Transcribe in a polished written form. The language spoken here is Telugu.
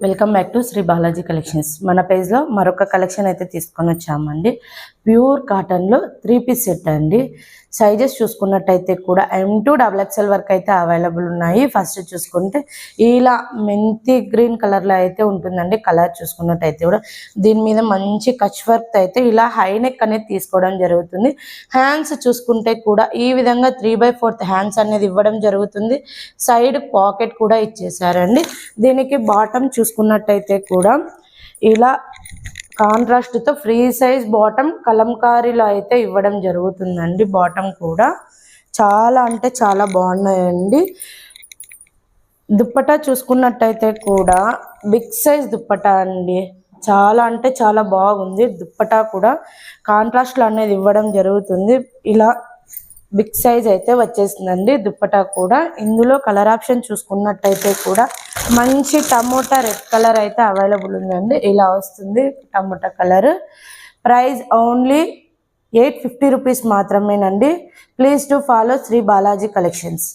Welcome back to Shri Balaji collections. మన పేజ్లో మరొక కలెక్షన్ అయితే తీసుకొని వచ్చామండి. ప్యూర్ కాటన్లో 3 పీస్ సెట్ అండి. సైజెస్ చూసుకున్నట్టయితే కూడా M2 XXL వరకు అయితే అవైలబుల్ ఉన్నాయి. ఫస్ట్ చూసుకుంటే ఇలా మెంతి గ్రీన్ కలర్లో అయితే ఉంటుందండి. కలర్ చూసుకున్నట్టయితే కూడా దీని మీద మంచి కచ్ వర్క్ అయితే ఇలా హై నెక్ అనేది తీసుకోవడం జరుగుతుంది. హ్యాండ్స్ చూసుకుంటే కూడా ఈ విధంగా 3/4 హ్యాండ్స్ అనేది ఇవ్వడం జరుగుతుంది. సైడ్ పాకెట్ కూడా ఇచ్చేసారండి. దీనికి బాటమ్ చూసుకున్నట్టయితే కూడా ఇలా కాంట్రాస్ట్తో ఫ్రీ సైజ్ బాటమ్ కలంకారీలో అయితే ఇవ్వడం జరుగుతుందండి. బాటమ్ కూడా చాలా అంటే చాలా బాగున్నాయండి. దుప్పటా చూసుకున్నట్టయితే కూడా బిగ్ సైజ్ దుప్పటా అండి. చాలా అంటే చాలా బాగుంది. దుప్పటా కూడా కాంట్రాస్ట్లో అనేది ఇవ్వడం జరుగుతుంది. ఇలా బిగ్ సైజ్ అయితే వచ్చేసిందండి దుప్పటా కూడా. ఇందులో కలర్ ఆప్షన్ చూసుకున్నట్టయితే కూడా మంచి టమోటా రెడ్ కలర్ అయితే అవైలబుల్ ఉందండి. ఇలా వస్తుంది tomato colour. Price only 850 rupees మాత్రమేనండి. Please to follow Shri Balaji collections.